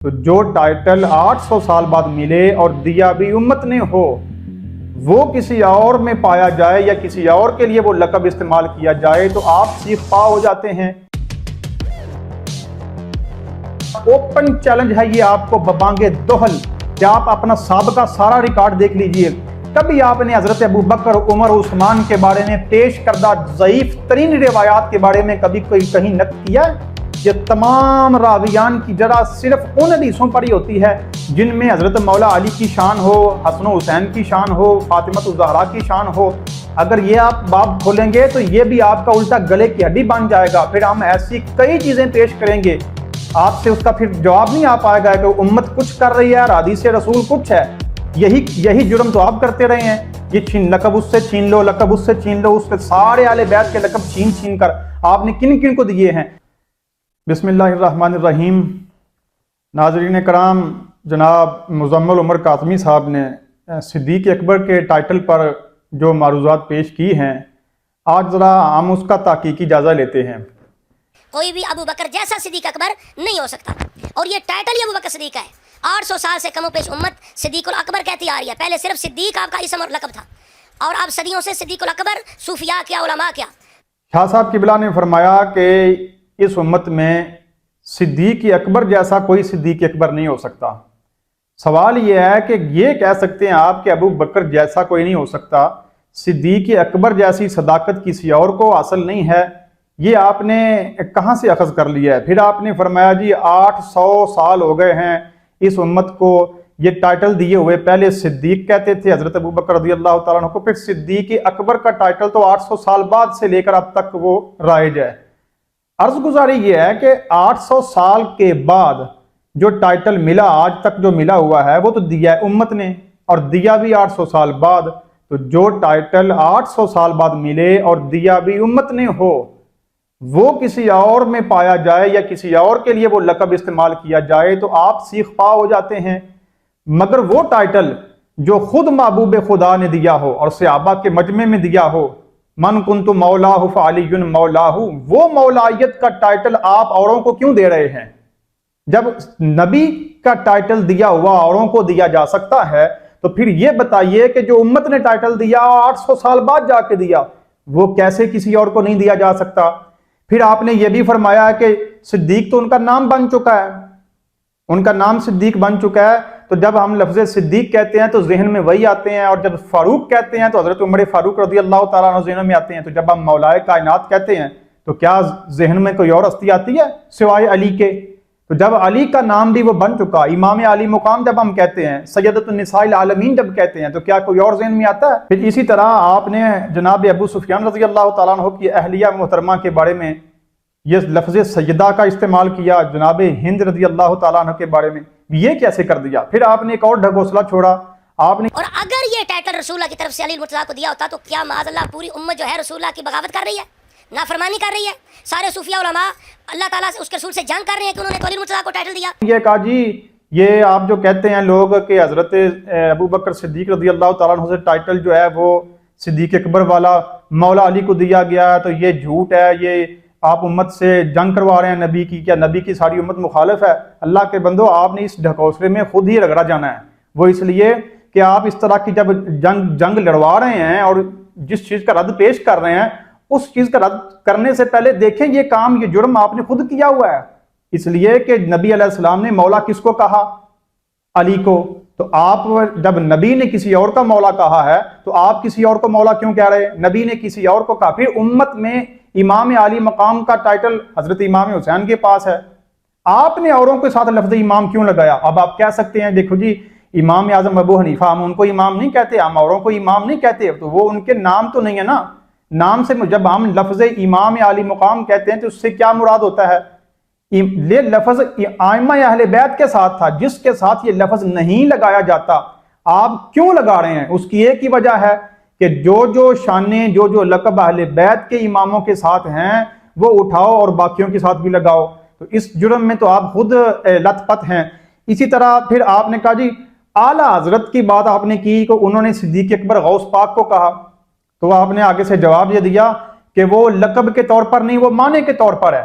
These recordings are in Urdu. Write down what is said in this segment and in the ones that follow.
تو جو ٹائٹل 800 سال بعد ملے اور دیا بھی امت نے ہو، وہ کسی اور میں پایا جائے یا کسی اور کے لیے وہ لقب استعمال کیا جائے تو آپ سیخ پا ہو جاتے ہیں۔ اوپن چیلنج ہے یہ آپ کو ببانگ دہل کہ آپ اپنا سابقہ سارا ریکارڈ دیکھ لیجئے، کبھی آپ نے حضرت ابو بکر، عمر، عثمان کے بارے میں پیش کردہ ضعیف ترین روایات کے بارے میں کبھی کوئی کہیں نقل کیا ہے؟ یہ تمام راویان کی جرح صرف ان حدیثوں پر ہی ہوتی ہے جن میں حضرت مولا علی کی شان ہو، حسن و حسین کی شان ہو، فاطمہ الزہرا کی شان ہو۔ اگر یہ آپ باب کھولیں گے تو یہ بھی آپ کا الٹا گلے کی ہڈی بن جائے گا۔ پھر ہم ایسی کئی چیزیں پیش کریں گے، آپ سے اس کا پھر جواب نہیں آ پائے گا کہ امت کچھ کر رہی ہے اور حدیث رسول کچھ ہے۔ یہی جرم تو آپ کرتے رہے ہیں، یہ لقب اس سے چھین لو، لقب اس سے چھین لو، اس کے سارے اہل بیت کے لقب چھین کر آپ نے کن کن کو دیے ہیں۔ بسم اللہ الرحمن الرحیم۔ ناظرین کرام، جناب مزمل عمر کاظمی صاحب نے صدیق اکبر کے ٹائٹل پر جو معروضات پیش کی ہیں، آج ذرا ہم اس کا تحقیقی جائزہ لیتے ہیں۔ کوئی بھی ابو بکر جیسا صدیق اکبر نہیں ہو سکتا، اور یہ ٹائٹل ہی ابو بکر صدیق کا ہے۔ 800 سال سے کم و بیش امت صدیق الاکبر کہتی آ رہی ہے۔ پہلے صرف صدیق آپ کا اسم اور لقب تھا، اور اب صدیوں سے صدیق الاکبر صوفیاء کیا، علماء کیا۔ شاہ صاحب قبلہ نے فرمایا کہ اس امت میں صدیق اکبر جیسا کوئی صدیق اکبر نہیں ہو سکتا۔ سوال یہ ہے کہ یہ کہہ سکتے ہیں آپ کہ ابو بکر جیسا کوئی نہیں ہو سکتا، صدیق اکبر جیسی صداقت کسی اور کو حاصل نہیں ہے، یہ آپ نے کہاں سے اخذ کر لیا ہے؟ پھر آپ نے فرمایا جی 800 سال ہو گئے ہیں اس امت کو یہ ٹائٹل دیے ہوئے، پہلے صدیق کہتے تھے حضرت ابو بکر رضی اللہ تعالیٰ عنہ کو، پھر صدیق اکبر کا ٹائٹل تو 800 سال بعد سے لے کر اب تک وہ رائج ہے۔ عرض گزاری یہ ہے کہ 800 سال کے بعد جو ٹائٹل ملا، آج تک جو ملا ہوا ہے وہ تو دیا ہے امت نے، اور دیا بھی 800 سال بعد۔ تو جو ٹائٹل 800 سال بعد ملے اور دیا بھی امت نے ہو، وہ کسی اور میں پایا جائے یا کسی اور کے لیے وہ لقب استعمال کیا جائے تو آپ سیخ پا ہو جاتے ہیں۔ مگر وہ ٹائٹل جو خود محبوب خدا نے دیا ہو اور صحابہ کے مجمع میں دیا ہو، من کنت مولاہ فعلی مولاہ، وہ مولایت کا ٹائٹل آپ اوروں کو کیوں دے رہے ہیں؟ جب نبی کا ٹائٹل دیا ہوا اوروں کو دیا جا سکتا ہے تو پھر یہ بتائیے کہ جو امت نے ٹائٹل دیا 800 سال بعد جا کے دیا، وہ کیسے کسی اور کو نہیں دیا جا سکتا؟ پھر آپ نے یہ بھی فرمایا ہے کہ صدیق تو ان کا نام بن چکا ہے، ان کا نام صدیق بن چکا ہے، تو جب ہم لفظ صدیق کہتے ہیں تو ذہن میں وہی آتے ہیں، اور جب فاروق کہتے ہیں تو حضرت عمر فاروق رضی اللہ تعالیٰ عنہ ذہن میں آتے ہیں، تو جب ہم مولائے کائنات کہتے ہیں تو کیا ذہن میں کوئی اور ہستی آتی ہے سوائے علی کے؟ تو جب علی کا نام بھی وہ بن چکا، امام علی مقام جب ہم کہتے ہیں، سیدۃ النساء العالمین جب کہتے ہیں، تو کیا کوئی اور ذہن میں آتا ہے؟ پھر اسی طرح آپ نے جناب ابو سفیان رضی اللہ تعالیٰ عنہ کی اہلیہ محترمہ کے بارے میں یہ لفظ سیدہ کا استعمال کیا، جناب ہند رضی اللہ تعالیٰ عنہ کے بارے میں یہ کیسے کر دیا؟ پھر آپ نے ایک اور ڈھگوسلا چھوڑا، آپ نے اور اگر یہ ٹائٹل رسول اللہ کی طرف سے علی المرتضیٰ کو دیا ہوتا تو کیا معاذ اللہ پوری امت جو ہے رسول اللہ کی بغاوت کر رہی ہے، نافرمانی کر رہی ہے؟ سارے صوفیاء علماء اللہ تعالیٰ سے اس کے رسول سے جنگ کر رہے ہیں کہ انہوں نے علی المرتضیٰ کو ٹائٹل دیا۔ یہ کہا جی یہ آپ جو کہتے ہیں لوگ کہ حضرت ابو بکر صدیق رضی اللہ تعالیٰ عنہ سے ٹائٹل جو ہے وہ صدیق اکبر والا مولا علی کو دیا گیا ہے، تو یہ جھوٹ ہے، یہ آپ امت سے جنگ کروا رہے ہیں نبی کی، کیا نبی کی ساری امت مخالف ہے؟ اللہ کے بندو، آپ نے اس ڈھکوسلے میں خود ہی رگڑا جانا ہے۔ وہ اس لیے کہ آپ اس طرح کی جب جنگ لڑوا رہے ہیں اور جس چیز کا رد پیش کر رہے ہیں، اس چیز کا رد کرنے سے پہلے دیکھیں یہ کام، یہ جرم آپ نے خود کیا ہوا ہے۔ اس لیے کہ نبی علیہ السلام نے مولا کس کو کہا؟ علی کو۔ تو آپ جب نبی نے کسی اور کا مولا کہا ہے تو آپ کسی اور کو مولا کیوں کہہ رہے؟ نبی نے کسی اور کو کہا۔ پھر امت میں امام علی مقام کا ٹائٹل حضرت امام حسین کے پاس ہے، آپ نے اوروں کے ساتھ لفظ امام کیوں لگایا؟ اب آپ کہہ سکتے ہیں دیکھو جی امام اعظم ابو حنیفہ، ہم ان کو امام نہیں کہتے، ہم اوروں کو امام نہیں کہتے، تو وہ ان کے نام تو نہیں ہے نا۔ نام سے جب ہم لفظ امام علی مقام کہتے ہیں تو اس سے کیا مراد ہوتا ہے؟ یہ لفظ ائمہ اہل بیت کے ساتھ تھا، جس کے ساتھ یہ لفظ نہیں لگایا جاتا، آپ کیوں لگا رہے ہیں؟ اس کی ایک ہی وجہ ہے کہ جو شانیں، جو لقب اہل بیت کے اماموں کے ساتھ ہیں وہ اٹھاؤ اور باقیوں کے ساتھ بھی لگاؤ، تو اس جرم میں تو آپ خود لت پت ہیں۔ اسی طرح پھر آپ نے کہا جی اعلیٰ حضرت کی بات آپ نے کی کہ انہوں نے صدیق اکبر غوث پاک کو کہا، تو آپ نے آگے سے جواب یہ دیا کہ وہ لقب کے طور پر نہیں، وہ معنی کے طور پر ہے۔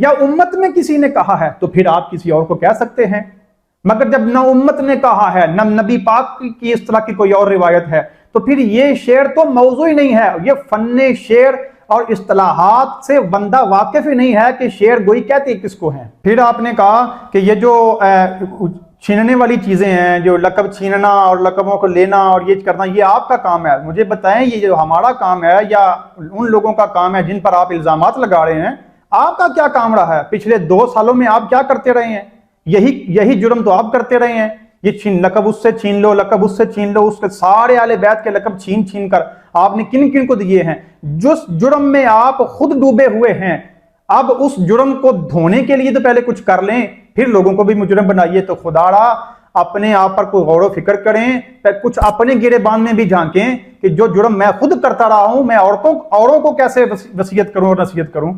یا امت میں کسی نے کہا ہے تو پھر آپ کسی اور کو کہہ سکتے ہیں، مگر جب نہ امت نے کہا ہے نہ نبی پاک کی اس طرح کی کوئی اور روایت ہے تو پھر یہ شعر تو موضوع ہی نہیں ہے، یہ فن شعر اور اصطلاحات سے بندہ واقف ہی نہیں ہے کہ شعر گوئی کہتے کس کو ہیں۔ پھر آپ نے کہا کہ یہ جو چھیننے والی چیزیں ہیں، جو لقب چھیننا اور لقبوں کو لینا اور یہ کرنا، یہ آپ کا کام ہے، مجھے بتائیں یہ جو ہمارا کام ہے یا ان لوگوں کا کام ہے جن پر آپ الزامات لگا رہے ہیں، آپ کا کیا کام رہا ہے؟ پچھلے 2 سالوں میں آپ کیا کرتے رہے ہیں؟ یہی جرم تو آپ کرتے رہے ہیں، یہ لقب اس سے چھین لو، لقب اس سے چھین لو، اس کے سارے اہل بیت کے لقب چھین کر آپ نے کن کن کو دیے ہیں؟ جس جرم میں آپ خود ڈوبے ہوئے ہیں، اب اس جرم کو دھونے کے لیے تو پہلے کچھ کر لیں، پھر لوگوں کو بھی مجرم بنائیے۔ تو خدا را اپنے آپ پر کوئی غور و فکر کریں، کچھ اپنے گریبان میں بھی جھانکیں کہ جو جرم میں خود کرتا رہا ہوں، میں اوروں کو کیسے وصیت کروں اور نصیحت کروں۔